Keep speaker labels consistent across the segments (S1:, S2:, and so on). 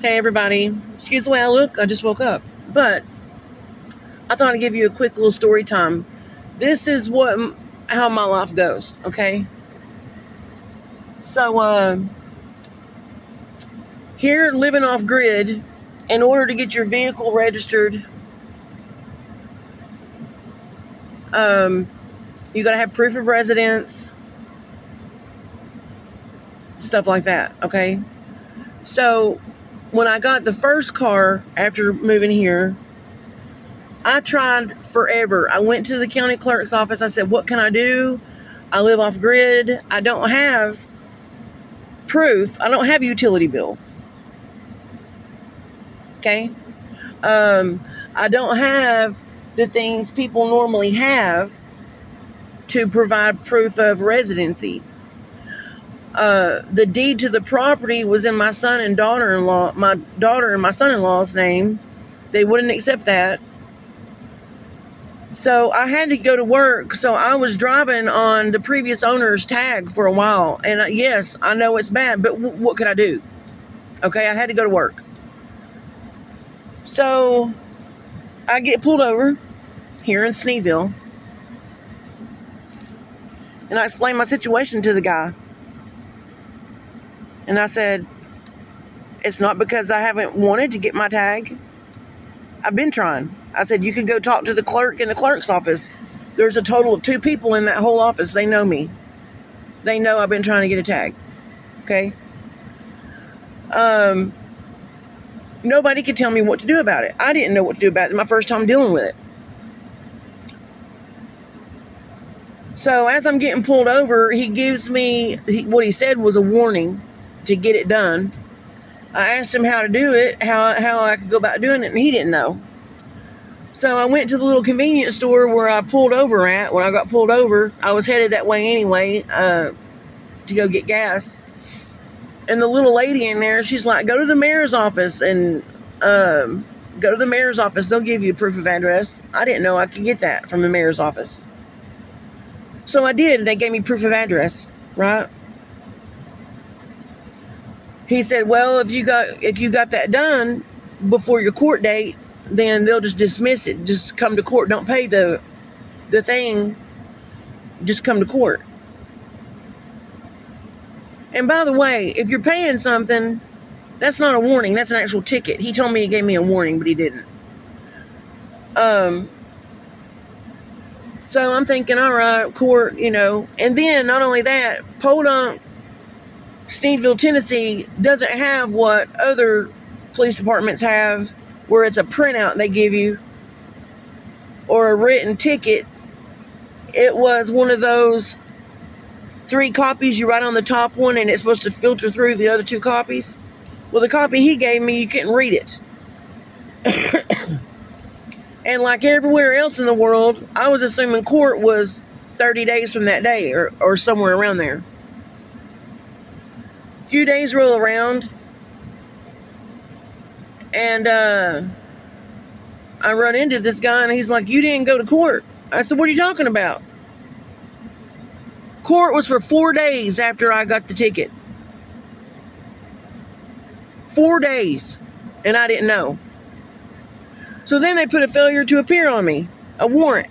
S1: Hey everybody, excuse the way I look, I just woke up. But I thought I'd give you a quick little story time. This is how my life goes, okay? So, here living off grid, in order to get your vehicle registered, you gotta have proof of residence, stuff like that, okay? So, when I got the first car after moving here, I tried forever. I went to the county clerk's office. I said, what can I do? I live off grid. I don't have proof. I don't have a utility bill. Okay. I don't have the things people normally have to provide proof of residency. The deed to the property was in my son and daughter-in-law, my daughter and my son-in-law's name. They wouldn't accept that. So I had to go to work. So I was driving on the previous owner's tag for a while. And yes, I know it's bad, but what could I do? Okay, I had to go to work. So I get pulled over here in Sneedville. And I explained my situation to the guy. And I said, it's not because I haven't wanted to get my tag. I've been trying. I said, you can go talk to the clerk in the clerk's office. There's a total of 2 people in that whole office. They know me. They know I've been trying to get a tag. Okay? Nobody could tell me what to do about it. I didn't know what to do about it. My first time dealing with it. So as I'm getting pulled over, he gives me, what he said was a warning to get it done. I asked him how to do it, how I could go about doing it, and he didn't know. So I went to the little convenience store where I pulled over at. When I got pulled over, I was headed that way anyway to go get gas. And the little lady in there, she's like, go to the mayor's office and go to the mayor's office. They'll give you a proof of address. I didn't know I could get that from the mayor's office. So I did. They gave me proof of address, right? He said, well, if you got that done before your court date, then they'll just dismiss it. Just come to court. Don't pay the thing. Just come to court. And by the way, if you're paying something, that's not a warning. That's an actual ticket. He told me he gave me a warning, but he didn't. So I'm thinking, all right, court, And then not only that, Podunk, Sneedville, Tennessee doesn't have what other police departments have, where it's a printout they give you or a written ticket. It was one of those 3 copies you write on the top one and it's supposed to filter through the other 2 copies. Well, the copy he gave me, you couldn't read it. And like everywhere else in the world, I was assuming court was 30 days from that day or somewhere around there. A few days roll around, and I run into this guy, and he's like, you didn't go to court. I said, what are you talking about? Court was for 4 days after I got the ticket. 4 days, and I didn't know. So then they put a failure to appear on me, a warrant.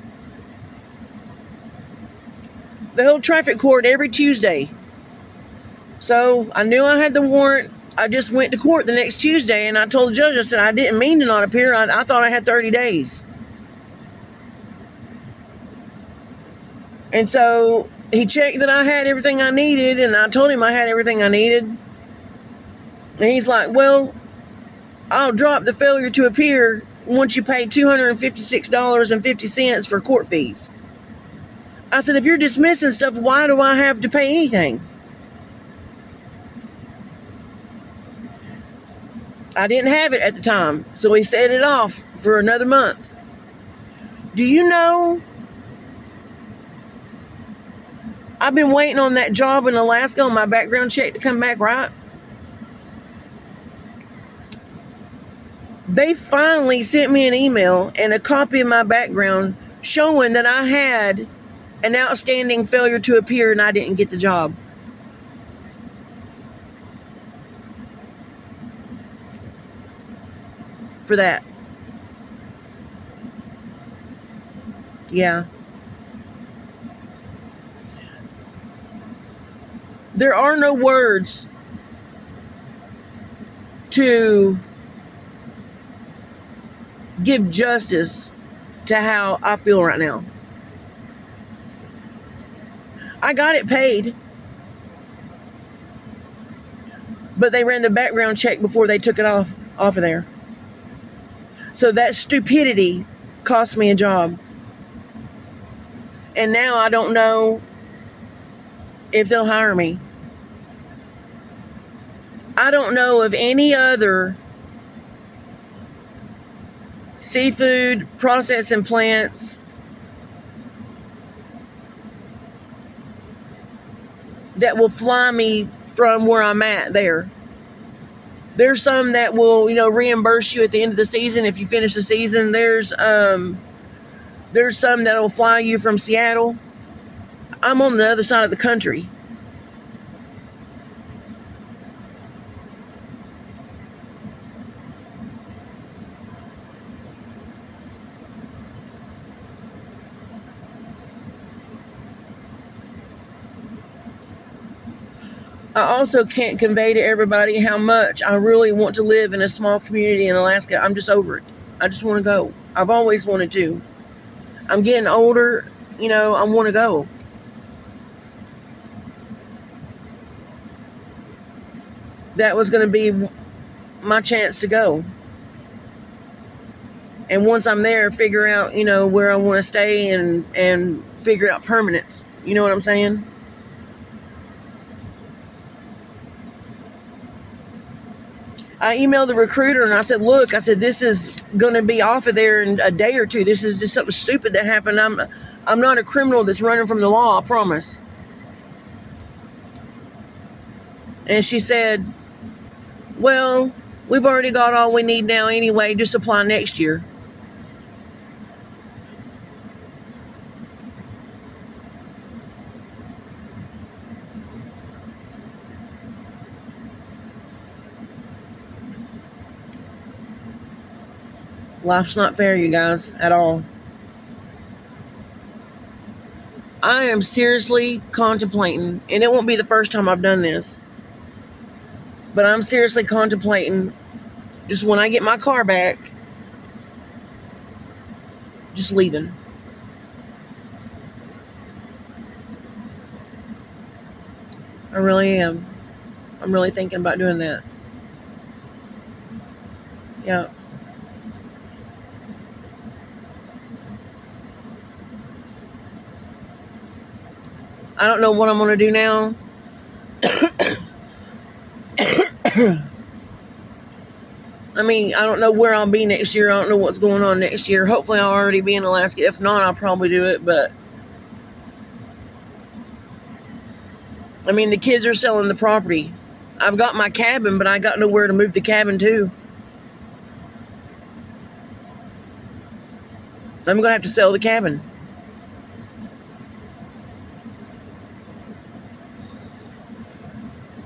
S1: They hold traffic court every Tuesday. So I knew I had the warrant. I just went to court the next Tuesday, and I told the judge, I said, I didn't mean to not appear. I thought I had 30 days. And so he checked that I had everything I needed, and I told him I had everything I needed. And he's like, well, I'll drop the failure to appear once you pay $256.50 for court fees. I said, if you're dismissing stuff, why do I have to pay anything? I didn't have it at the time, so he set it off for another month. Do you know, I've been waiting on that job in Alaska on my background check to come back, right? They finally sent me an email and a copy of my background showing that I had an outstanding failure to appear and I didn't get the job. for that. Yeah. There are no words to give justice to how I feel right now. I got it paid, but they ran the background check before they took it off of there. So that stupidity cost me a job. And now I don't know if they'll hire me. I don't know of any other seafood processing plants that will fly me from where I'm at there. There's some that will, reimburse you at the end of the season if you finish the season. There's some that will fly you from Seattle. I'm on the other side of the country. I also can't convey to everybody how much I really want to live in a small community in Alaska. I'm just over it. I just want to go. I've always wanted to. I'm getting older, I want to go. That was going to be my chance to go. And once I'm there, figure out, where I want to stay and figure out permanence. You know what I'm saying? I emailed the recruiter and I said, look, this is going to be off of there in a day or two. This is just something stupid that happened. I'm not a criminal that's running from the law, I promise. And she said, well, we've already got all we need now anyway. Just apply next year. Life's not fair, you guys, at all. I am seriously contemplating, and it won't be the first time I've done this, but I'm seriously contemplating, just when I get my car back, just leaving. I really am. I'm really thinking about doing that. Yeah. I don't know what I'm going to do now. I mean, I don't know where I'll be next year. I don't know what's going on next year. Hopefully I'll already be in Alaska. If not, I'll probably do it. But, I mean, the kids are selling the property. I've got my cabin, but I got nowhere to move the cabin to. I'm going to have to sell the cabin.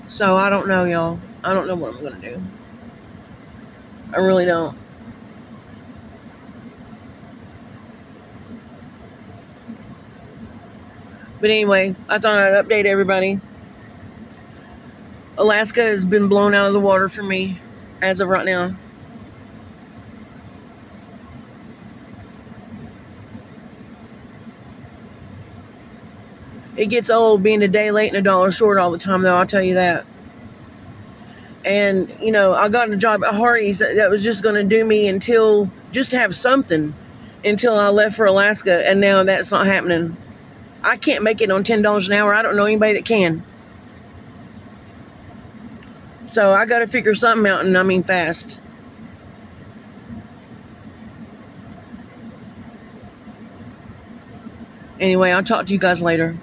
S1: So I don't know, y'all. I don't know what I'm going to do. I really don't. But anyway, I thought I'd update everybody. Alaska has been blown out of the water for me as of right now. It gets old being a day late and a dollar short all the time, though, I'll tell you that. And, I got a job at Hardee's that was just going to do me just to have something until I left for Alaska, and now that's not happening. I can't make it on $10 an hour. I don't know anybody that can. So I got to figure something out, and I mean fast. Anyway, I'll talk to you guys later.